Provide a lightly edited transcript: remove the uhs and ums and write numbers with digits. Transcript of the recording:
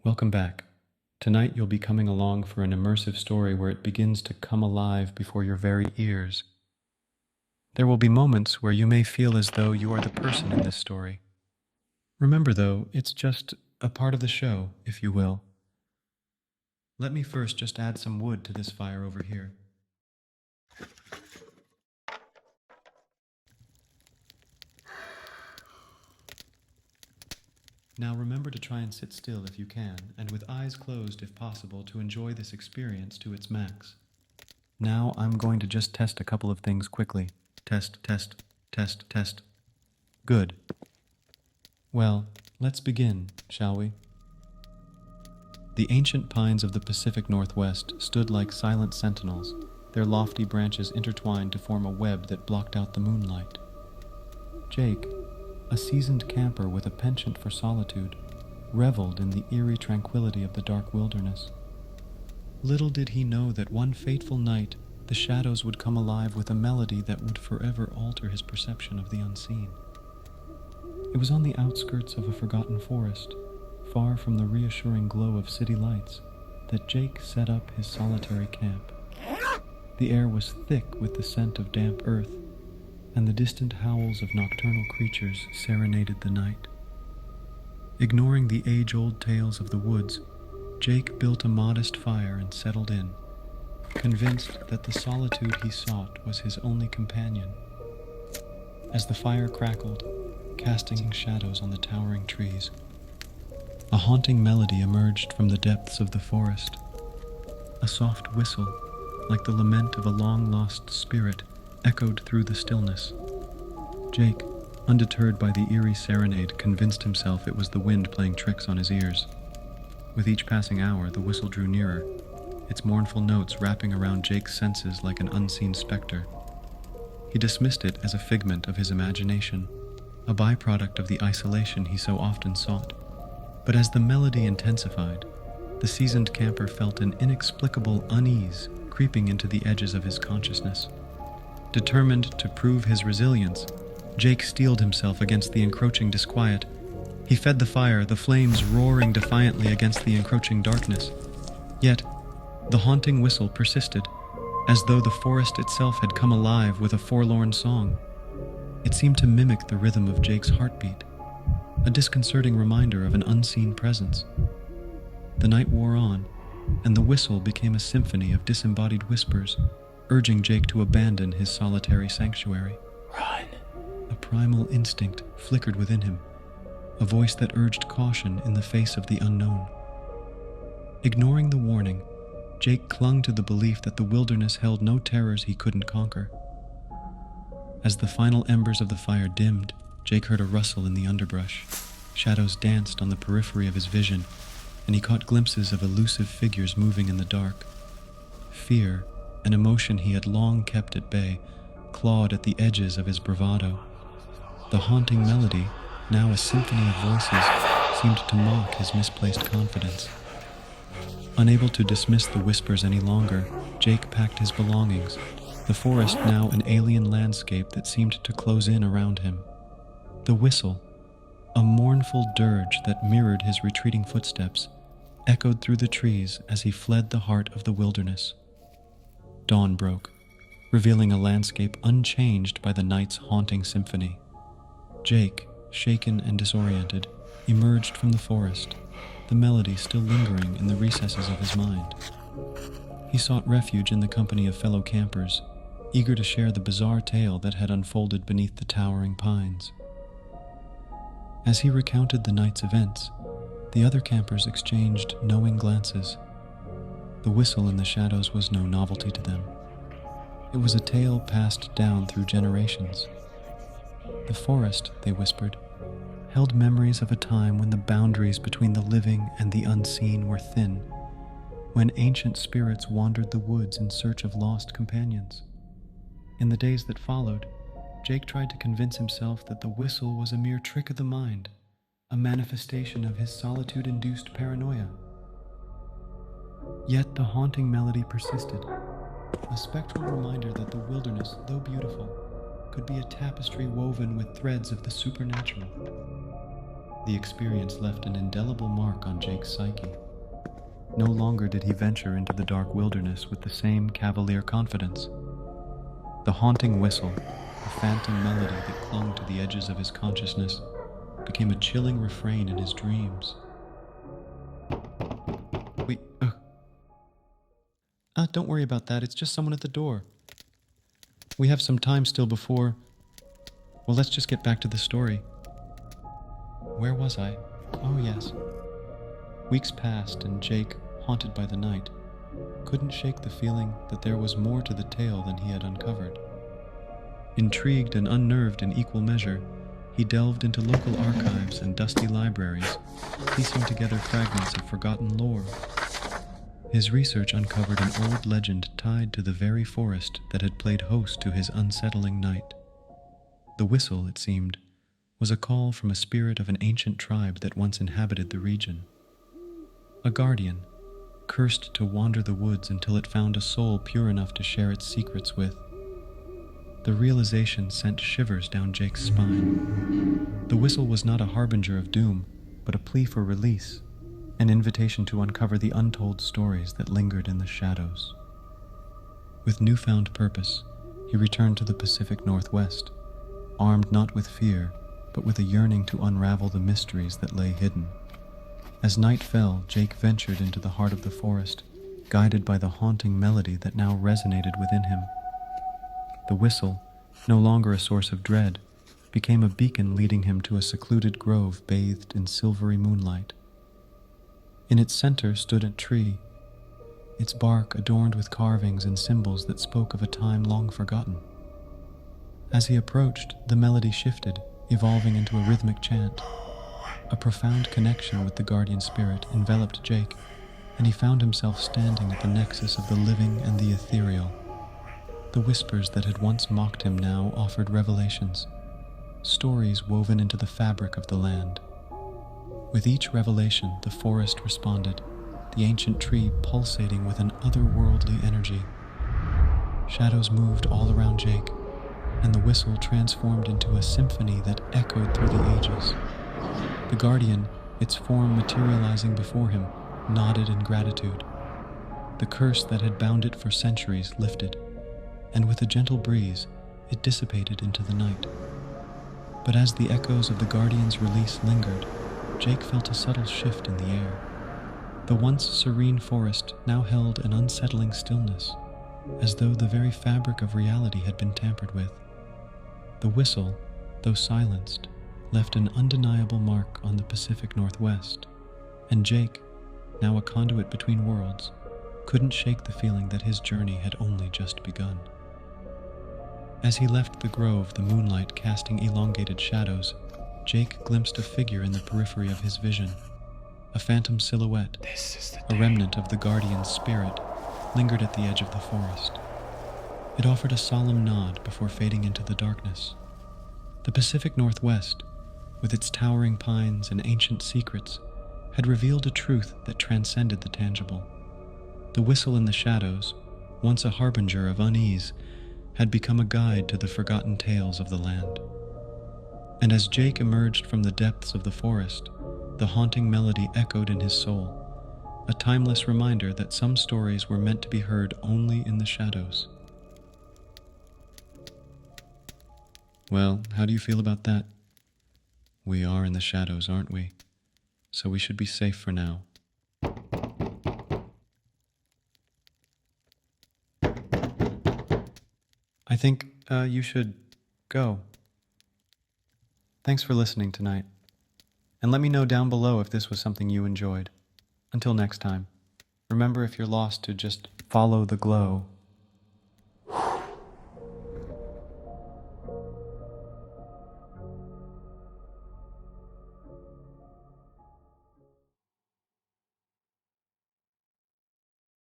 Welcome back. Tonight you'll be coming along for an immersive story where it begins to come alive before your very ears. There will be moments where you may feel as though you are the person in this story. Remember, though, it's just a part of the show, if you will. Let me first just add some wood to this fire over here. Now remember to try and sit still if you can, and with eyes closed if possible, to enjoy this experience to its max. Now I'm going to just test a couple of things quickly. Test, test, test, test. Good. Well, let's begin, shall we? The ancient pines of the Pacific Northwest stood like silent sentinels, their lofty branches intertwined to form a web that blocked out the moonlight. Jake, a seasoned camper with a penchant for solitude, reveled in the eerie tranquility of the dark wilderness. Little did he know that one fateful night, the shadows would come alive with a melody that would forever alter his perception of the unseen. It was on the outskirts of a forgotten forest, far from the reassuring glow of city lights, that Jake set up his solitary camp. The air was thick with the scent of damp earth, and the distant howls of nocturnal creatures serenaded the night. Ignoring the age-old tales of the woods, Jake built a modest fire and settled in, convinced that the solitude he sought was his only companion. As the fire crackled, casting shadows on the towering trees, a haunting melody emerged from the depths of the forest. A soft whistle, like the lament of a long-lost spirit, echoed through the stillness. Jake, undeterred by the eerie serenade, convinced himself it was the wind playing tricks on his ears. With each passing hour, the whistle drew nearer, its mournful notes wrapping around Jake's senses like an unseen specter. He dismissed it as a figment of his imagination, a byproduct of the isolation he so often sought. But as the melody intensified, the seasoned camper felt an inexplicable unease creeping into the edges of his consciousness. Determined to prove his resilience, Jake steeled himself against the encroaching disquiet. He fed the fire, the flames roaring defiantly against the encroaching darkness. Yet, the haunting whistle persisted, as though the forest itself had come alive with a forlorn song. It seemed to mimic the rhythm of Jake's heartbeat, a disconcerting reminder of an unseen presence. The night wore on, and the whistle became a symphony of disembodied whispers, urging Jake to abandon his solitary sanctuary. Run. A primal instinct flickered within him, a voice that urged caution in the face of the unknown. Ignoring the warning, Jake clung to the belief that the wilderness held no terrors he couldn't conquer. As the final embers of the fire dimmed, Jake heard a rustle in the underbrush. Shadows danced on the periphery of his vision, and he caught glimpses of elusive figures moving in the dark. Fear, an emotion he had long kept at bay, clawed at the edges of his bravado. The haunting melody, now a symphony of voices, seemed to mock his misplaced confidence. Unable to dismiss the whispers any longer, Jake packed his belongings, the forest now an alien landscape that seemed to close in around him. The whistle, a mournful dirge that mirrored his retreating footsteps, echoed through the trees as he fled the heart of the wilderness. Dawn broke, revealing a landscape unchanged by the night's haunting symphony. Jake, shaken and disoriented, emerged from the forest, the melody still lingering in the recesses of his mind. He sought refuge in the company of fellow campers, eager to share the bizarre tale that had unfolded beneath the towering pines. As he recounted the night's events, the other campers exchanged knowing glances. The whistle in the shadows was no novelty to them. It was a tale passed down through generations. The forest, they whispered, held memories of a time when the boundaries between the living and the unseen were thin, when ancient spirits wandered the woods in search of lost companions. In the days that followed, Jake tried to convince himself that the whistle was a mere trick of the mind, a manifestation of his solitude-induced paranoia. Yet the haunting melody persisted, a spectral reminder that the wilderness, though beautiful, could be a tapestry woven with threads of the supernatural. The experience left an indelible mark on Jake's psyche. No longer did he venture into the dark wilderness with the same cavalier confidence. The haunting whistle, a phantom melody that clung to the edges of his consciousness, became a chilling refrain in his dreams. Wait, don't worry about that. It's just someone at the door. We have some time still before... Well, let's just get back to the story. Where was I? Oh, yes. Weeks passed, and Jake, haunted by the night, couldn't shake the feeling that there was more to the tale than he had uncovered. Intrigued and unnerved in equal measure, he delved into local archives and dusty libraries, piecing together fragments of forgotten lore. His research uncovered an old legend tied to the very forest that had played host to his unsettling night. The whistle, it seemed, was a call from a spirit of an ancient tribe that once inhabited the region. A guardian, cursed to wander the woods until it found a soul pure enough to share its secrets with. The realization sent shivers down Jake's spine. The whistle was not a harbinger of doom, but a plea for release, an invitation to uncover the untold stories that lingered in the shadows. With newfound purpose, he returned to the Pacific Northwest, armed not with fear, but with a yearning to unravel the mysteries that lay hidden. As night fell, Jake ventured into the heart of the forest, guided by the haunting melody that now resonated within him. The whistle, no longer a source of dread, became a beacon leading him to a secluded grove bathed in silvery moonlight. In its center stood a tree, its bark adorned with carvings and symbols that spoke of a time long forgotten. As he approached, the melody shifted, evolving into a rhythmic chant. A profound connection with the guardian spirit enveloped Jake, and he found himself standing at the nexus of the living and the ethereal. The whispers that had once mocked him now offered revelations, stories woven into the fabric of the land. With each revelation, the forest responded, the ancient tree pulsating with an otherworldly energy. Shadows moved all around Jake, and the whistle transformed into a symphony that echoed through the ages. The guardian, its form materializing before him, nodded in gratitude. The curse that had bound it for centuries lifted, and with a gentle breeze, it dissipated into the night. But as the echoes of the guardian's release lingered, Jake felt a subtle shift in the air. The once serene forest now held an unsettling stillness, as though the very fabric of reality had been tampered with. The whistle, though silenced, left an undeniable mark on the Pacific Northwest, and Jake, now a conduit between worlds, couldn't shake the feeling that his journey had only just begun. As he left the grove, the moonlight casting elongated shadows, Jake glimpsed a figure in the periphery of his vision. A phantom silhouette, a remnant of the guardian's spirit, lingered at the edge of the forest. It offered a solemn nod before fading into the darkness. The Pacific Northwest, with its towering pines and ancient secrets, had revealed a truth that transcended the tangible. The whistle in the shadows, once a harbinger of unease, had become a guide to the forgotten tales of the land. And as Jake emerged from the depths of the forest, the haunting melody echoed in his soul, a timeless reminder that some stories were meant to be heard only in the shadows. Well, how do you feel about that? We are in the shadows, aren't we? So we should be safe for now. I think you should go. Thanks for listening tonight. And let me know down below if this was something you enjoyed. Until next time, remember if you're lost to just follow the glow